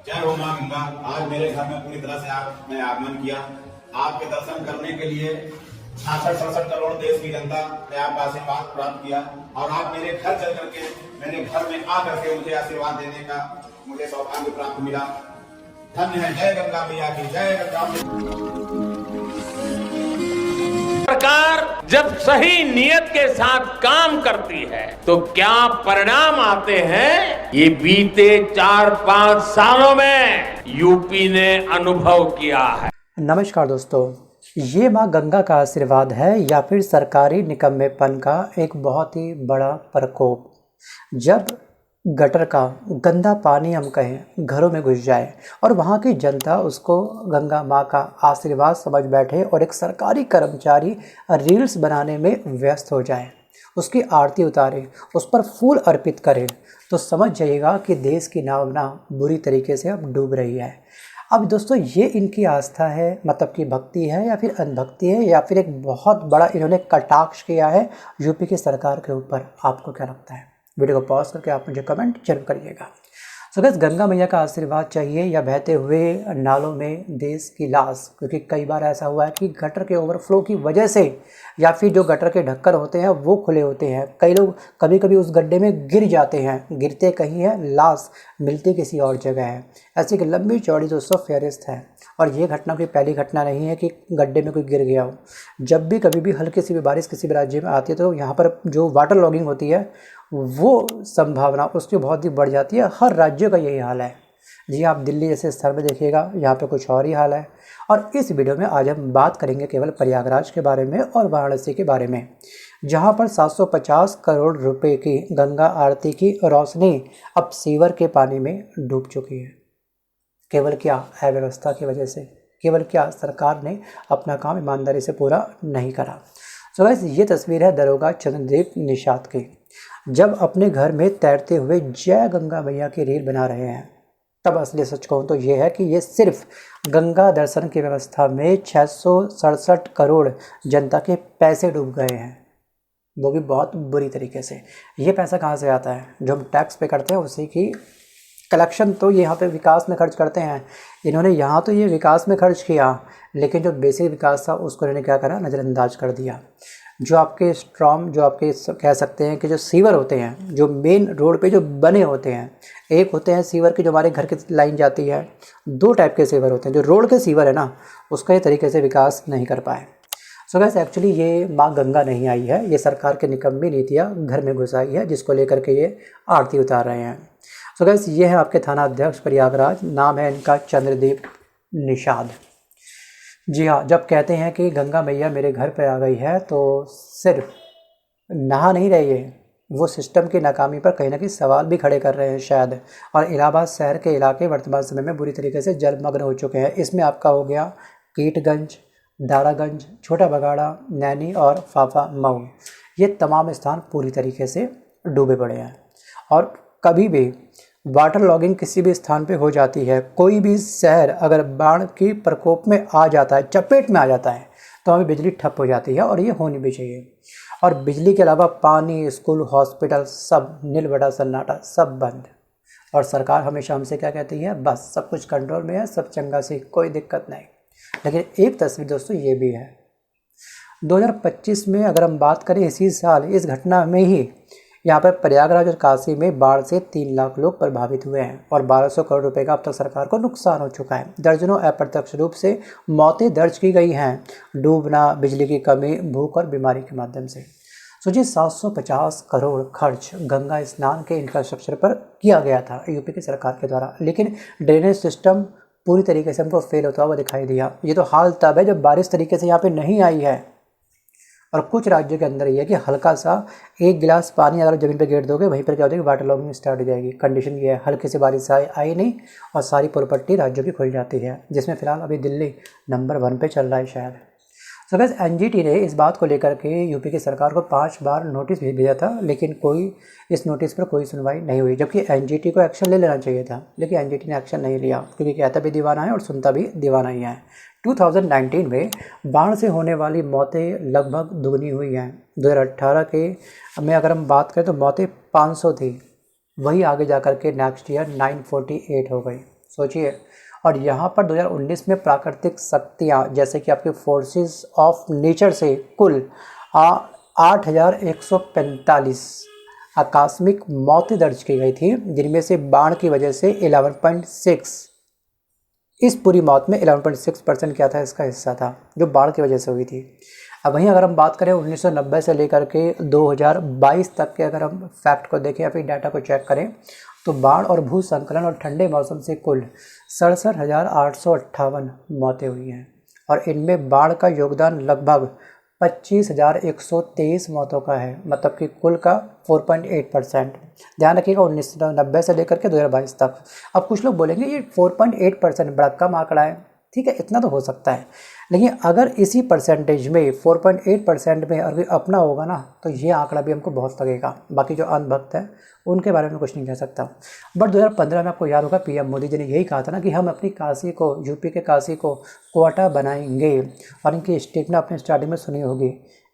जय हो मां गंगा। आज मेरे घर में पूरी तरह से आपने आगमन किया। आपके दर्शन करने के लिए 66-67 करोड़ देश की जनता ने आपका आशीर्वाद प्राप्त किया और आप मेरे घर चल करके मेरे घर में आकर के मुझे आशीर्वाद देने का मुझे सौभाग्य प्राप्त मिला। धन्य है। जय गंगा मैया की जय। गंगा सरकार जब सही नियत के साथ काम करती है तो क्या परिणाम आते हैं, ये बीते 4-5 सालों में यूपी ने अनुभव किया है। नमस्कार दोस्तों, ये माँ गंगा का आशीर्वाद है या फिर सरकारी निकम्मेपन का एक बहुत ही बड़ा प्रकोप। जब गटर का गंदा पानी हम कहें घरों में घुस जाए और वहाँ की जनता उसको गंगा माँ का आशीर्वाद समझ बैठे और एक सरकारी कर्मचारी रील्स बनाने में व्यस्त हो जाए, उसकी आरती उतारे, उस पर फूल अर्पित करे, तो समझ जाइएगा कि देश की नाव ना बुरी तरीके से अब डूब रही है। अब दोस्तों, ये इनकी आस्था है, मतलब कि भक्ति है या फिर अनभक्ति है या फिर एक बहुत बड़ा इन्होंने कटाक्ष किया है यूपी की सरकार के ऊपर। आपको क्या लगता है? वीडियो को पॉज करके आप मुझे कमेंट जरूर करिएगा। सो गाइस, गंगा मैया का आशीर्वाद चाहिए या बहते हुए नालों में देश की लाश, क्योंकि कई बार ऐसा हुआ है कि गटर के ओवरफ्लो की वजह से या फिर जो गटर के ढक्कन होते हैं वो खुले होते हैं, कई लोग कभी कभी उस गड्ढे में गिर जाते हैं, गिरते कहीं है, लाश मिलती किसी और जगह है। ऐसी कि लंबी चौड़ी दोस्तों फेरिस्त है और ये घटना कोई पहली घटना नहीं है कि गड्ढे में कोई गिर गया हो। जब भी कभी भी हल्की सी भी बारिश किसी भी राज्य में आती है तो यहाँ पर जो वाटर लॉगिंग होती है वो संभावना उसकी बहुत ही बढ़ जाती है। हर राज्य का यही हाल है। जी, आप दिल्ली जैसे स्थल में देखिएगा, यहाँ पे कुछ और ही हाल है। और इस वीडियो में आज हम बात करेंगे केवल प्रयागराज के बारे में और वाराणसी के बारे में, जहाँ पर 750 करोड़ रुपए की गंगा आरती की रोशनी अब सीवर के पानी में डूब चुकी है। केवल क्या अव्यवस्था की वजह से, केवल क्या सरकार ने अपना काम ईमानदारी से पूरा नहीं करा। सो गाइस, ये तस्वीर है दरोगा चंद्रदीप निषाद की, जब अपने घर में तैरते हुए जय गंगा मैया की रील बना रहे हैं। तब असली सच कहूँ तो ये है कि ये सिर्फ गंगा दर्शन की व्यवस्था में 667 करोड़ जनता के पैसे डूब गए हैं, वो भी बहुत बुरी तरीके से। ये पैसा कहाँ से आता है? जो हम टैक्स पे करते हैं उसी की कलेक्शन तो यहाँ पे विकास में खर्च करते हैं। इन्होंने यहाँ तो ये विकास में खर्च किया, लेकिन जो बेसिक विकास था उसको इन्होंने क्या करा, नज़रअंदाज कर दिया। जो आपके स्ट्रॉम, जो आपके कह सकते हैं कि जो सीवर होते हैं, जो मेन रोड पे जो बने होते हैं, एक होते हैं सीवर के जो हमारे घर की लाइन जाती है, दो टाइप के सीवर होते हैं। जो रोड के सीवर है ना, उसका ये तरीके से विकास नहीं कर पाए। सो गाइस, एक्चुअली ये माँ गंगा नहीं आई है, ये सरकार की निकम्मी नीतियाँ घर में घुस आई है, जिसको लेकर के ये आरती उतार रहे हैं। सो गाइस, ये है आपके थाना अध्यक्ष प्रयागराज, नाम है इनका चंद्रदीप निषाद। जी हाँ, जब कहते हैं कि गंगा मैया मेरे घर पे आ गई है तो सिर्फ नहा नहीं रही है, वो सिस्टम की नाकामी पर कहीं ना कहीं सवाल भी खड़े कर रहे हैं शायद। और इलाहाबाद शहर के इलाके वर्तमान समय में बुरी तरीके से जलमग्न हो चुके हैं। इसमें आपका हो गया कीटगंज, दारागंज, छोटा बगाड़ा, नैनी और फाफा मऊ, ये तमाम स्थान पूरी तरीके से डूबे पड़े हैं। और कभी भी वाटर लॉगिंग किसी भी स्थान पे हो जाती है, कोई भी शहर अगर बाढ़ की प्रकोप में आ जाता है, चपेट में आ जाता है, तो हमें बिजली ठप हो जाती है और ये होनी भी चाहिए। और बिजली के अलावा पानी, स्कूल, हॉस्पिटल सब नीलबड़ा सन्नाटा, सब बंद। और सरकार हमेशा हमसे क्या कहती है, बस सब कुछ कंट्रोल में है, सब चंगा से, कोई दिक्कत नहीं। लेकिन एक तस्वीर दोस्तों ये भी है, 2025 में अगर हम बात करें, इसी साल इस घटना में ही यहाँ पर प्रयागराज और काशी में बाढ़ से 3 लाख लोग प्रभावित हुए हैं और 1200 करोड़ रुपए का अब तक सरकार को नुकसान हो चुका है। दर्जनों अप्रत्यक्ष रूप से मौतें दर्ज की गई हैं, डूबना, बिजली की कमी, भूख और बीमारी के माध्यम से। सोचिए, 750 करोड़ खर्च गंगा स्नान के इंफ्रास्ट्रक्चर पर किया गया था यूपी की सरकार के द्वारा, लेकिन ड्रेनेज सिस्टम पूरी तरीके से हमको फेल होता हुआ दिखाई दिया। ये तो हाल तब है जब बारिश तरीके से यहाँ पर नहीं आई है। और कुछ राज्यों के अंदर ये है कि हल्का सा एक गिलास पानी अगर ज़मीन पे गिर दोगे, वहीं पर क्या हो जाएगी, वाटर लॉगिंग स्टार्ट हो जाएगी। कंडीशन ये है, हल्की सी बारिश आई नहीं और सारी प्रॉपर्टी राज्यों की खुल जाती है, जिसमें फिलहाल अभी दिल्ली नंबर 1 पे चल रहा है शायद। सो गाइस, एनजीटी ने इस बात को लेकर के यूपी की सरकार को 5 बार नोटिस भी भेजा था, लेकिन कोई इस नोटिस पर कोई सुनवाई नहीं हुई, जबकि एनजीटी को एक्शन ले लेना चाहिए था, लेकिन एनजीटी ने एक्शन नहीं लिया, क्योंकि कहता भी दीवाना है और सुनता भी दीवाना ही है। 2019 में बाढ़ से होने वाली मौतें लगभग दुगनी हुई हैं। 2018 के में अगर हम बात करें तो मौतें 500 थी, वही आगे जा कर के नेक्स्ट ईयर 948 हो गई। सोचिए। और यहाँ पर 2019 में प्राकृतिक शक्तियाँ जैसे कि आपके फोर्सेस ऑफ नेचर से कुल 8,145 आकस्मिक मौतें दर्ज की गई थी, जिनमें से बाढ़ की वजह से 11.6, इस पूरी मौत में 11.6% क्या था, इसका हिस्सा था जो बाढ़ की वजह से हुई थी। अब वहीं अगर हम बात करें 1990 से लेकर के 2022 तक के अगर हम फैक्ट को देखें या फिर डाटा को चेक करें तो बाढ़ और भूस्खलन और ठंडे मौसम से कुल 67,858 मौतें हुई हैं और इनमें बाढ़ का योगदान लगभग 25,123 मौतों का है, मतलब कि कुल का 4.8%। ध्यान रखिएगा 1990 से लेकर के 2022 तक। अब कुछ लोग बोलेंगे ये 4.8% बड़ा कम आंकड़ा है, ठीक है, इतना तो हो सकता है, लेकिन अगर इसी परसेंटेज में 4.8% में अगर अपना होगा ना तो ये आंकड़ा भी हमको बहुत लगेगा। बाकी जो अंधभक्त है उनके बारे में कुछ नहीं कह सकता। बट 2015 में आपको याद होगा पीएम मोदी जी ने यही कहा था ना कि हम अपनी काशी को, यूपी के काशी को क्वाटा बनाएंगे, और इनकी स्टेटमेंट आपने स्टार्टिंग में सुनी होगी।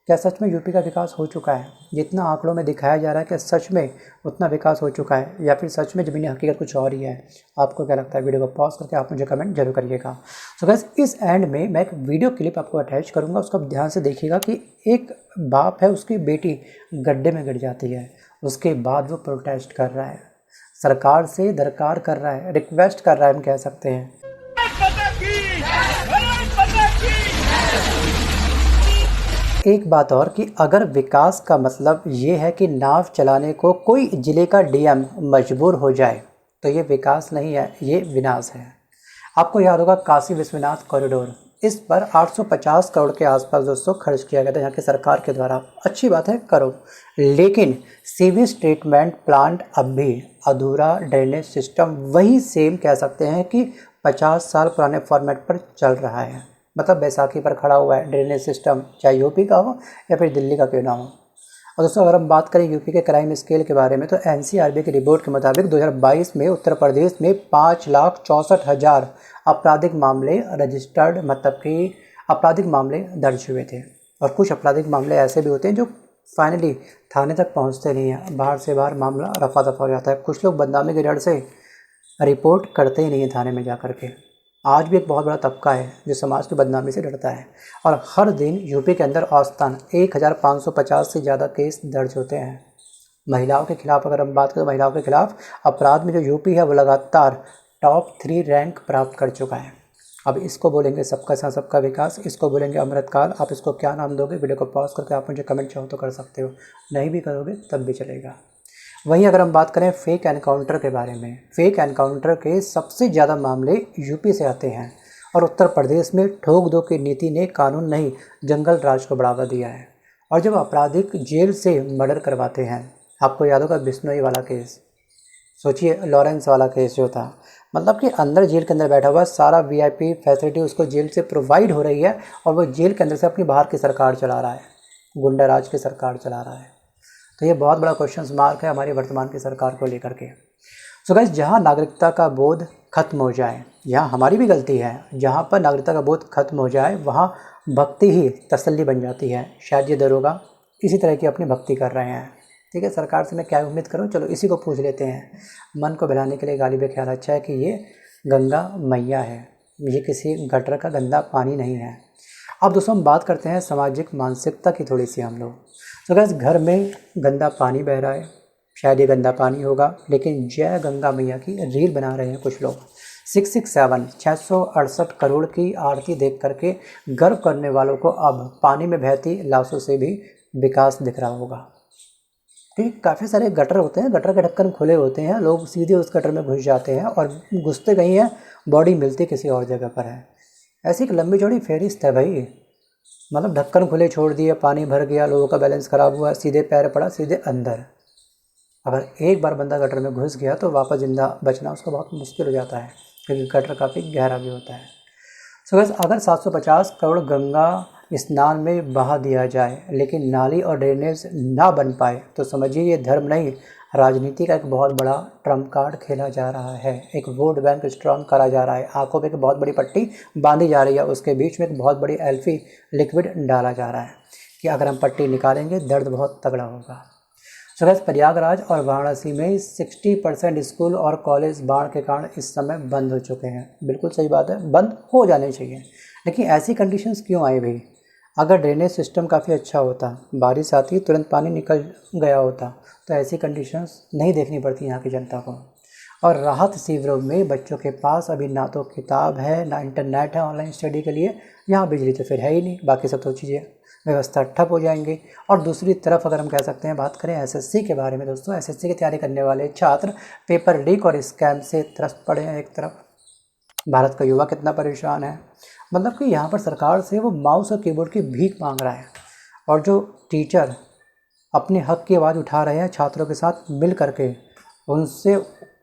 क्या सच में यूपी का विकास हो चुका है? जितना आंकड़ों में दिखाया जा रहा है क्या सच में उतना विकास हो चुका है या फिर सच में ज़मीनी हकीकत कुछ और ही है? आपको क्या लगता है? वीडियो को पॉज करके आप मुझे कमेंट जरूर करिएगा। सो गाइस, इस एंड में मैं एक वीडियो क्लिप आपको अटैच करूँगा, उसको ध्यान से देखिएगा कि एक बाप है, उसकी बेटी गड्ढे में गिर जाती है, उसके बाद वो प्रोटेस्ट कर रहा है, सरकार से दरकार कर रहा है, रिक्वेस्ट कर रहा है, हम कह सकते हैं। एक बात और कि अगर विकास का मतलब ये है कि नाव चलाने को कोई जिले का डीएम मजबूर हो जाए तो ये विकास नहीं है, ये विनाश है। आपको याद होगा काशी विश्वनाथ कॉरिडोर, इस पर 850 करोड़ के आसपास दोस्तों खर्च किया गया था यहाँ की सरकार के द्वारा। अच्छी बात है, करो, लेकिन सीवेज ट्रीटमेंट प्लांट अब भी अधूरा, ड्रेनेज सिस्टम वही सेम कह सकते हैं कि 50 साल पुराने फॉर्मेट पर चल रहा है, मतलब बैसाखी पर खड़ा हुआ है ड्रेनेज सिस्टम, चाहे यूपी का हो या फिर दिल्ली का क्यों ना हो। और दोस्तों अगर हम बात करें यूपी के क्राइम स्केल के बारे में तो एनसीआरबी की रिपोर्ट के मुताबिक 2022 में उत्तर प्रदेश में 5,64,000 आपराधिक मामले रजिस्टर्ड, मतलब कि आपराधिक मामले दर्ज हुए थे। और कुछ आपराधिक मामले ऐसे भी होते हैं जो फाइनली थाने तक पहुंचते नहीं हैं, बाहर से बाहर मामला रफा दफा हो जाता है। कुछ लोग बदनामी के डर से रिपोर्ट करते ही नहीं हैं थाने में जा कर के। आज भी एक बहुत बड़ा तबका है जो समाज की बदनामी से डरता है और हर दिन यूपी के अंदर औसतन 1,550 से ज़्यादा केस दर्ज होते हैं। महिलाओं के खिलाफ अगर हम बात करें, महिलाओं के खिलाफ अपराध में जो यूपी है वो लगातार टॉप 3 रैंक प्राप्त कर चुका है। अब इसको बोलेंगे सबका साथ सबका विकास, इसको बोलेंगे अमृतकाल, आप इसको क्या नाम दोगे? वीडियो को पॉज करके आप मुझे कमेंट चाहो तो कर सकते हो, नहीं भी करोगे तब भी चलेगा। वहीं अगर हम बात करें फेक एनकाउंटर के बारे में, फेक एनकाउंटर के सबसे ज़्यादा मामले यूपी से आते हैं और उत्तर प्रदेश में ठोक दो की नीति ने कानून नहीं जंगल राज को बढ़ावा दिया है। और जब अपराधिक जेल से मर्डर करवाते हैं, आपको याद होगा बिश्नोई वाला केस, सोचिए लॉरेंस वाला केस जो था, मतलब कि अंदर जेल के अंदर बैठा हुआ सारा वीआईपी फैसिलिटी उसको जेल से प्रोवाइड हो रही है और वो जेल के अंदर से अपनी बाहर की सरकार चला रहा है, गुंडा राज की सरकार चला रहा है। तो ये बहुत बड़ा क्वेश्चन मार्क है हमारी वर्तमान की सरकार को लेकर के। सो गाइस, जहाँ नागरिकता का बोध खत्म हो जाए, यहाँ हमारी भी गलती है, जहाँ पर नागरिकता का बोध खत्म हो जाए वहाँ भक्ति ही तसल्ली बन जाती है। शायद ये दरोगा इसी तरह की अपनी भक्ति कर रहे हैं। ठीक है, सरकार से मैं क्या उम्मीद करूँ, चलो इसी को पूछ लेते हैं। मन को बहलाने के लिए गालिब ख्याल अच्छा है कि ये गंगा मैया है, ये किसी गटर का गंदा पानी नहीं है। अब दोस्तों हम बात करते हैं सामाजिक मानसिकता की थोड़ी सी हम लोग। तो गाइस, घर में गंदा पानी बह रहा है, शायद ये गंदा पानी होगा, लेकिन जय गंगा मैया की रील बना रहे हैं कुछ लोग। 668 करोड़ की आरती देख करके गर्व करने वालों को अब पानी में बहती लाशों से भी विकास दिख रहा होगा। ठीक, काफ़ी सारे गटर होते हैं, गटर के ढक्कन खुले होते हैं, लोग सीधे उस गटर में घुस जाते हैं और घुसते कहीं हैं, बॉडी मिलती किसी और जगह पर है। ऐसी एक लंबी चौड़ी फहरिस्त है भाई, मतलब ढक्कन खुले छोड़ दिए, पानी भर गया, लोगों का बैलेंस ख़राब हुआ, सीधे पैर पड़ा सीधे अंदर। अगर एक बार बंदा गटर में घुस गया तो वापस जिंदा बचना उसका बहुत मुश्किल हो जाता है, क्योंकि गटर काफ़ी गहरा भी होता है। सो गाइस, अगर 750 करोड़ गंगा स्नान में बहा दिया जाए लेकिन नाली और ड्रेनेज ना बन पाए तो समझिए ये धर्म नहीं, राजनीति का एक बहुत बड़ा ट्रम्प कार्ड खेला जा रहा है। एक वोट बैंक स्ट्रॉन्ग करा जा रहा है, आंखों पे एक बहुत बड़ी पट्टी बांधी जा रही है, उसके बीच में एक बहुत बड़ी एल्फी लिक्विड डाला जा रहा है कि अगर हम पट्टी निकालेंगे दर्द बहुत तगड़ा होगा। सो गैस प्रयागराज और वाराणसी में 60% स्कूल और कॉलेज बाढ़ के कारण इस समय बंद हो चुके हैं। बिल्कुल सही बात है, बंद हो जाने चाहिए, लेकिन ऐसी कंडीशंस क्यों आई भाई? अगर ड्रेनेज सिस्टम काफ़ी अच्छा होता, बारिश आती तुरंत पानी निकल गया होता, तो ऐसी कंडीशंस नहीं देखनी पड़ती यहाँ की जनता को। और राहत शिविरों में बच्चों के पास अभी ना तो किताब है, ना इंटरनेट है ऑनलाइन स्टडी के लिए, यहाँ बिजली तो फिर है ही नहीं, बाकी सब तो चीज़ें व्यवस्था ठप हो जाएंगी। और दूसरी तरफ अगर हम कह सकते हैं, बात करें एसएससी के बारे में दोस्तों, एसएससी की तैयारी करने वाले छात्र पेपर लीक और स्कैम से त्रस्त पड़े हैं। एक तरफ भारत का युवा कितना परेशान है, मतलब कि यहाँ पर सरकार से वो माउस और कीबोर्ड की भीख मांग रहा है, और जो टीचर अपने हक की आवाज़ उठा रहे हैं छात्रों के साथ मिल करके, उनसे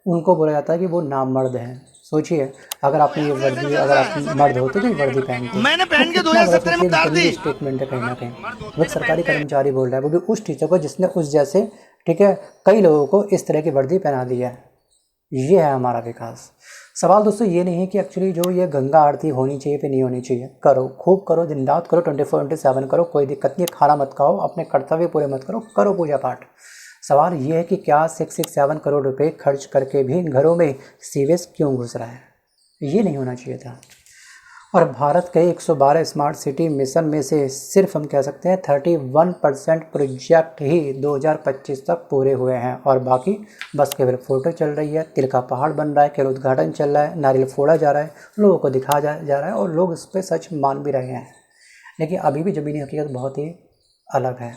उनको बोला जाता है कि वो नामर्द हैं। सोचिए, अगर आपने ये वर्दी, अगर आप मर्द होते तो ये वर्दी पहनते, मैंने पहन के 2017 में उतार दी। स्टेटमेंट है कहीं ना कहीं, वो सरकारी कर्मचारी बोल रहा है, वो भी उस टीचर को जिसने उस जैसे, ठीक है, कई लोगों को इस तरह की वर्दी पहना दी है। ये है हमारा विकास। सवाल दोस्तों ये नहीं है कि एक्चुअली जो ये गंगा आरती होनी चाहिए फिर नहीं होनी चाहिए, करो, खूब करो, दिन रात करो, 24/7 करो, कोई दिक्कत नहीं है, खाना मत खाओ, अपने कर्तव्य पूरे मत करो, करो पूजा पाठ। सवाल ये है कि क्या 667 करोड़ रुपए खर्च करके भी घरों में सीवेज क्यों घुस रहा है? ये नहीं होना चाहिए था। और भारत के 112 स्मार्ट सिटी मिशन में से सिर्फ हम कह सकते हैं 31% प्रोजेक्ट ही 2025 तक पूरे हुए हैं, और बाकी बस केवल फोटो चल रही है, तिल का पहाड़ बन रहा है, केवल उद्घाटन चल रहा है, नारियल फोड़ा जा रहा है, लोगों को दिखाया जा रहा है, और लोग इस पर सच मान भी रहे हैं। लेकिन अभी भी ज़मीनी हकीकत बहुत ही अलग है।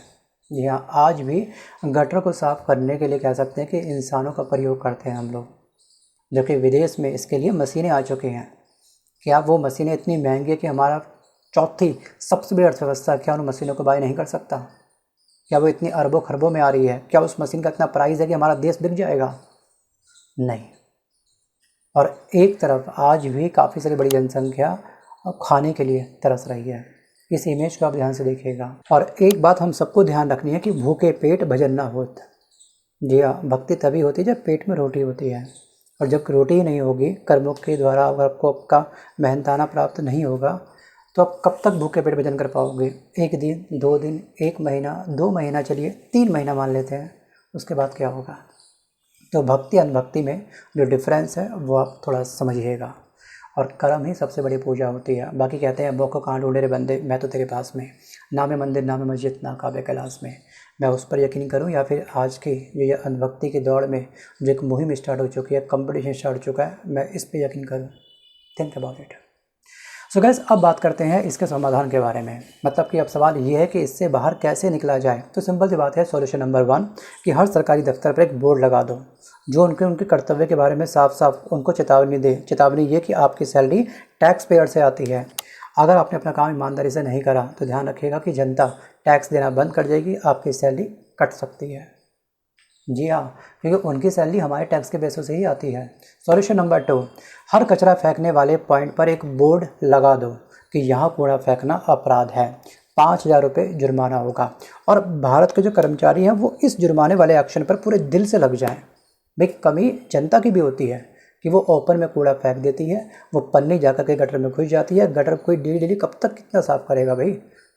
जी हाँ, आज भी गटर को साफ़ करने के लिए कह सकते हैं कि इंसानों का प्रयोग करते हैं हम लोग, जबकि विदेश में इसके लिए मशीनें आ चुकी हैं। क्या वो मशीनें इतनी महंगी है कि हमारा चौथी सबसे बड़ी अर्थव्यवस्था, क्या उन मशीनों को बाय नहीं कर सकता? क्या वो इतनी अरबों खरबों में आ रही है? क्या उस मशीन का इतना प्राइस है कि हमारा देश बिक जाएगा? नहीं। और एक तरफ आज भी काफ़ी सारी बड़ी जनसंख्या खाने के लिए तरस रही है। इस इमेज को आप ध्यान से देखिएगा। और एक बात हम सबको ध्यान रखनी है कि भूखे पेट भजन ना होत। जी हाँ, भक्ति तभी होती है जब पेट में रोटी होती है, और जब रोटी ही नहीं होगी, कर्मों के द्वारा अगर आपको आपका मेहनताना प्राप्त नहीं होगा, तो आप कब तक भूखे पेट भजन कर पाओगे? 1 दिन, 2 दिन, 1 महीना, 2 महीना, चलिए 3 महीना मान लेते हैं, उसके बाद क्या होगा? तो भक्ति अनभक्ति में जो डिफरेंस है वो आप थोड़ा समझिएगा। और कर्म ही सबसे बड़ी पूजा होती है। बाकी कहते हैं बो को कहाँ ढूंढे रे बंदे, मैं तो तेरे पास में, ना में मंदिर ना में मस्जिद ना काबे कैलाश में। मैं उस पर यकीन करूं, या फिर आज की जो ये अनभक्ति की दौड़ में जो एक मुहिम स्टार्ट हो चुकी है, कंपटीशन स्टार्ट हो चुका है, मैं इस पर यकीन करूं। Think about it. So guys, अब बात करते हैं इसके समाधान के बारे में। मतलब कि अब सवाल ये है कि इससे बाहर कैसे निकला जाए। तो सिंपल सी बात है, सॉल्यूशन नंबर 1 कि हर सरकारी दफ्तर पर एक बोर्ड लगा दो जो उनके कर्तव्य के बारे में साफ साफ उनको चेतावनी दे। चेतावनी ये कि आपकी सैलरी टैक्स पेयर से आती है। अगर आपने अपना काम ईमानदारी से नहीं करा तो ध्यान रखिएगा कि जनता टैक्स देना बंद कर देगी, आपकी सैलरी कट सकती है। जी हाँ, क्योंकि उनकी सैलरी हमारे टैक्स के बेसों से ही आती है। सॉल्यूशन नंबर 2, हर कचरा फेंकने वाले पॉइंट पर एक बोर्ड लगा दो कि यहाँ कूड़ा फेंकना अपराध है, 5,000 रुपये जुर्माना होगा। और भारत के जो कर्मचारी हैं वो इस जुर्माने वाले एक्शन पर पूरे दिल से लग जाएं। भाई, कमी जनता की भी होती है कि वो ओपन में कूड़ा फेंक देती है, वो पन्नी जाकर के गटर में घुस जाती है। गटर कोई डेली कब तक कितना साफ़ करेगा भाई?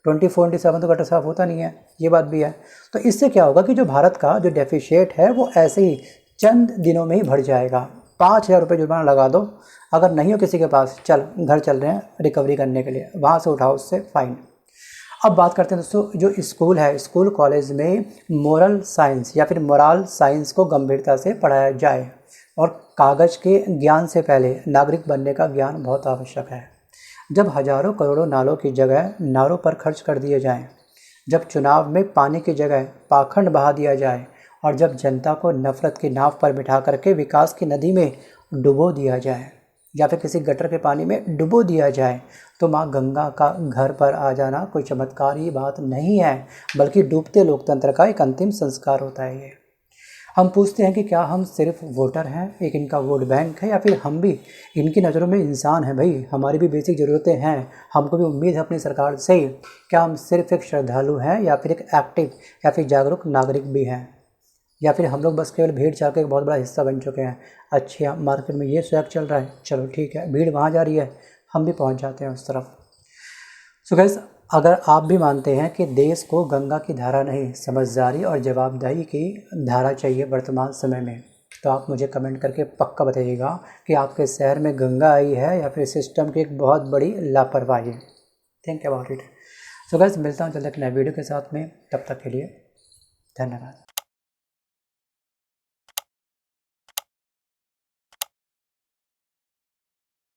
24/7 तो गटर साफ़ होता नहीं है, ये बात भी है। तो इससे क्या होगा कि जो भारत का जो डेफिशिएट है वो ऐसे ही चंद दिनों में ही भर जाएगा। 5,000 रुपये जुर्माना लगा दो। अगर नहीं हो किसी के पास, चल घर चल रहे हैं रिकवरी करने के लिए, वहाँ से उठाओ उससे फाइन। अब बात करते हैं दोस्तों, जो स्कूल है, स्कूल कॉलेज में मोरल साइंस या फिर मोरल साइंस को गंभीरता से पढ़ाया जाए। और कागज़ के ज्ञान से पहले नागरिक बनने का ज्ञान बहुत आवश्यक है। जब हजारों करोड़ों नालों की जगह नारों पर खर्च कर दिए जाएं, जब चुनाव में पानी की जगह पाखंड बहा दिया जाए, और जब जनता को नफरत की नाव पर बिठा करके विकास की नदी में डुबो दिया जाए या फिर किसी गटर के पानी में डुबो दिया जाए, तो माँ गंगा का घर पर आ जाना कोई चमत्कारी बात नहीं है, बल्कि डूबते लोकतंत्र का एक अंतिम संस्कार होता है। ये हम पूछते हैं कि क्या हम सिर्फ वोटर हैं, एक इनका वोट बैंक है, या फिर हम भी इनकी नज़रों में इंसान हैं? भाई, हमारी भी बेसिक ज़रूरतें हैं, हमको भी उम्मीद है अपनी सरकार से। क्या हम सिर्फ एक श्रद्धालु हैं, या फिर एक एक्टिव या फिर जागरूक नागरिक भी हैं? या फिर हम लोग बस केवल भीड़ चाल का एक बहुत बड़ा हिस्सा बन चुके हैं? अच्छा, मार्केट में ये स्वैग चल रहा है, चलो ठीक है, भीड़ वहाँ जा रही है, हम भी पहुँच जाते हैं उस तरफ। सो गाइस, अगर आप भी मानते हैं कि देश को गंगा की धारा नहीं, समझदारी और जवाबदेही की धारा चाहिए वर्तमान समय में, तो आप मुझे कमेंट करके पक्का बताइएगा कि आपके शहर में गंगा आई है या फिर सिस्टम की एक बहुत बड़ी लापरवाही है। Think about it. So guys, मिलता हूँ जल्द एक नए वीडियो के साथ में, तब तक के लिए धन्यवाद।